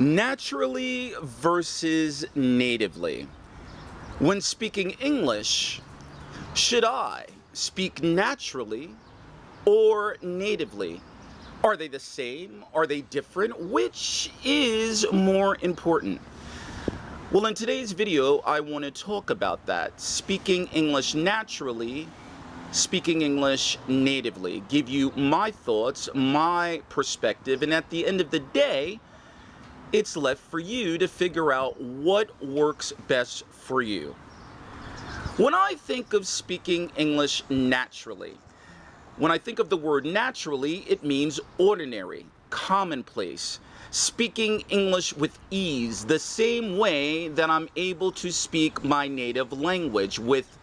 Naturally versus natively. When speaking English, should I speak naturally or natively? Are they the same? Are they different? Which is more important? Well, in today's video, I want to talk about that. Speaking English naturally, speaking English natively. Give you my thoughts, my perspective, and at the end of the day, it's left for you to figure out what works best for you. When I think of speaking English naturally, when I think of the word naturally, it means ordinary, commonplace, speaking English with ease, the same way that I'm able to speak my native language with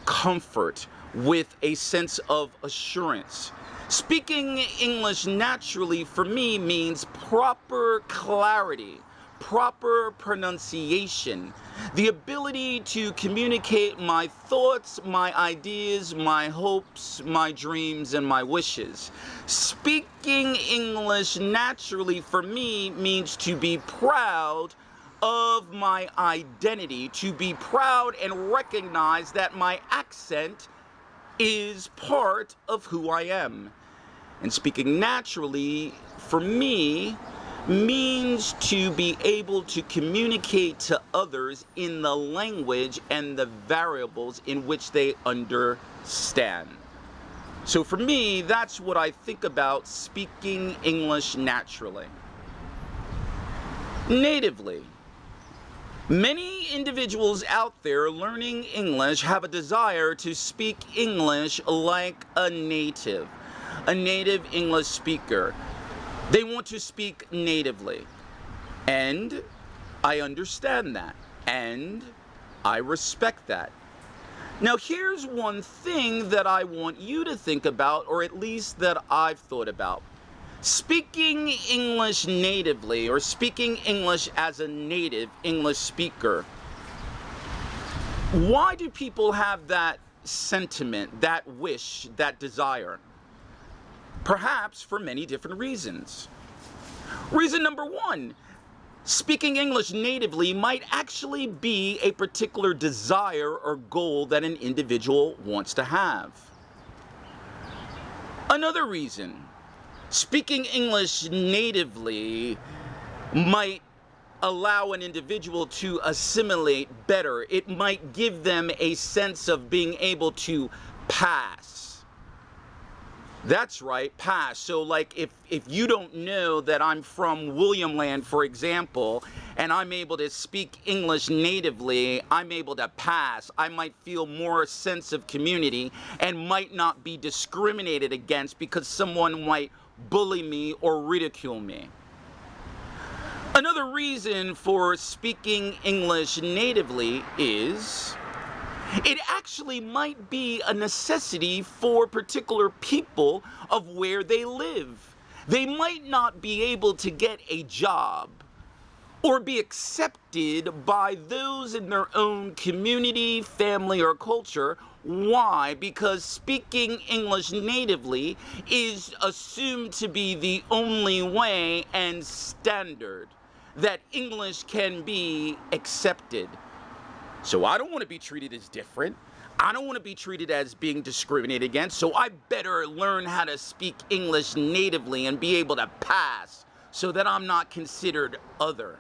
comfort, with a sense of assurance. Speaking English naturally for me means proper clarity, proper pronunciation, the ability to communicate my thoughts, my ideas, my hopes, my dreams, and my wishes. Speaking English naturally for me means to be proud of my identity, to be proud and recognize that my accent is part of who I am. And speaking naturally, for me, means to be able to communicate to others in the language and the variables in which they understand. So for me, that's what I think about speaking English naturally. Natively. Many individuals out there learning English have a desire to speak English like a native English speaker. They want to speak natively. And I understand that. And I respect that. Now here's one thing that I want you to think about, or at least that I've thought about. Speaking English natively, or speaking English as a native English speaker, why do people have that sentiment, that wish, that desire? Perhaps for many different reasons. Reason number one, speaking English natively might actually be a particular desire or goal that an individual wants to have. Another reason, speaking English natively might allow an individual to assimilate better. It might give them a sense of being able to pass. That's right, pass. So like if you don't know that I'm from William Land, for example, and I'm able to speak English natively, I'm able to pass. I might feel more sense of community and might not be discriminated against because someone might bully me or ridicule me. Another reason for speaking English natively is it actually might be a necessity for particular people of where they live. They might not be able to get a job or be accepted by those in their own community, family, or culture. Why? Because speaking English natively is assumed to be the only way and standard that English can be accepted. So I don't want to be treated as different. I don't want to be treated as being discriminated against. So I better learn how to speak English natively and be able to pass so that I'm not considered other.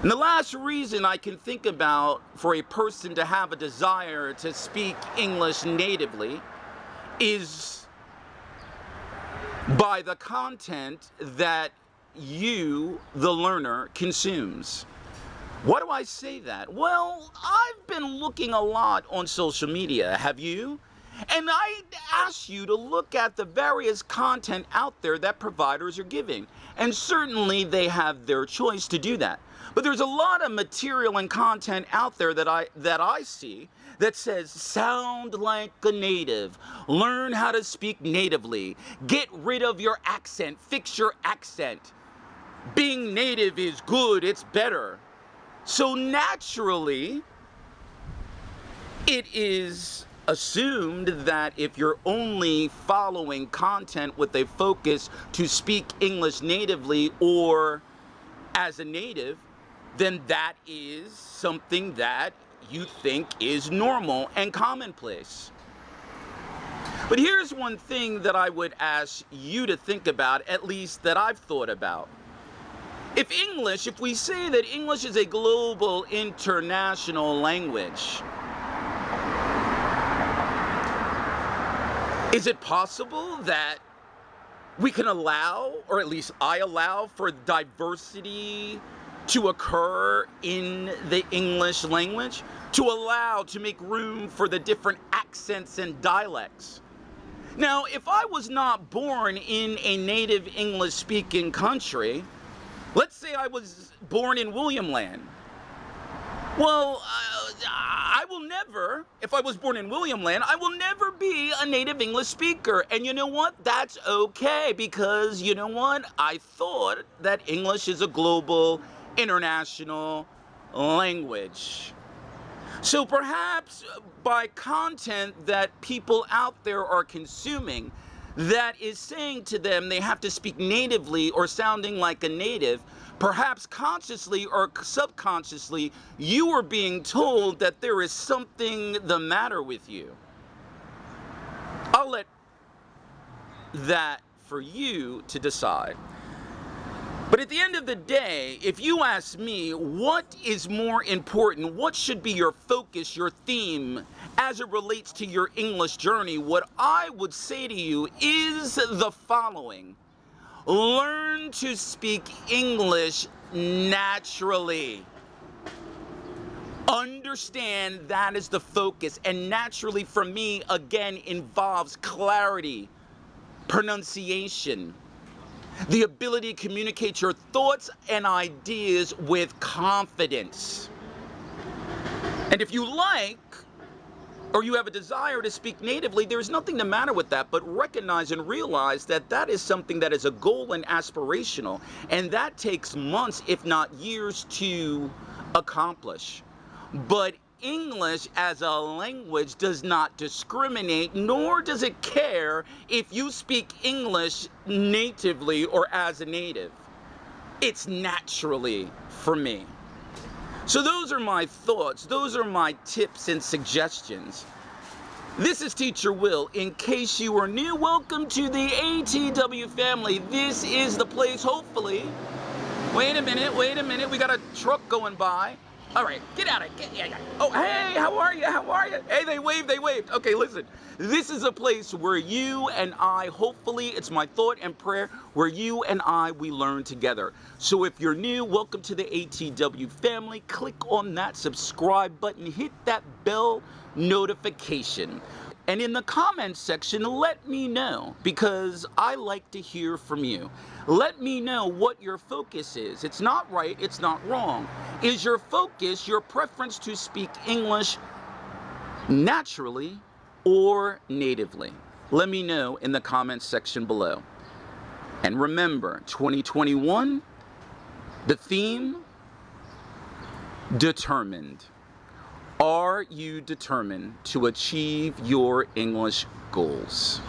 And the last reason I can think about for a person to have a desire to speak English natively is by the content that you, the learner, consumes. Why do I say that? Well, I've been looking a lot on social media. Have you? And I ask you to look at the various content out there that providers are giving. And certainly they have their choice to do that. But there's a lot of material and content out there that I see that says, sound like a native, learn how to speak natively, get rid of your accent, fix your accent. Being native is good, it's better. So naturally, it is assumed that if you're only following content with a focus to speak English natively or as a native, then that is something that you think is normal and commonplace. But here's one thing that I would ask you to think about, at least that I've thought about. If we say that English is a global international language, is it possible that we can allow, or at least I allow, for diversity to occur in the English language? To make room for the different accents and dialects? Now, if I was not born in a native English-speaking country, let's say I was born in Williamland. Well, if I was born in Williamland, I will never be a native English speaker. And you know what? That's okay, because you know what? I thought that English is a global, international language. So perhaps by content that people out there are consuming that is saying to them they have to speak natively or sounding like a native, perhaps consciously or subconsciously, you are being told that there is something the matter with you. I'll let that for you to decide. But at the end of the day, if you ask me what is more important, what should be your focus, your theme, as it relates to your English journey, what I would say to you is the following. Learn to speak English naturally. Understand that is the focus. And naturally, for me, again, involves clarity, pronunciation, the ability to communicate your thoughts and ideas with confidence. And if you like, or you have a desire to speak natively, there's nothing the matter with that, but recognize and realize that that is something that is a goal and aspirational, and that takes months, if not years, to accomplish. But English as a language does not discriminate, nor does it care if you speak English natively or as a native. It's naturally for me. So those are my thoughts. Those are my tips and suggestions. This is Teacher Will. In case you are new, welcome to the ATW family. This is the place, hopefully. Wait a minute. We got a truck going by. All right, get out of it. Yeah. Oh, hey, how are you? Hey, they waved. Okay, listen. This is a place where you and I, hopefully, it's my thought and prayer, where you and I, we learn together. So if you're new, welcome to the ATW family. Click on that subscribe button. Hit that bell notification. And in the comments section, let me know, because I like to hear from you. Let me know what your focus is. It's not right, it's not wrong. Is your focus, your preference to speak English naturally or natively? Let me know in the comments section below. And remember, 2021, the theme, determined. Are you determined to achieve your English goals?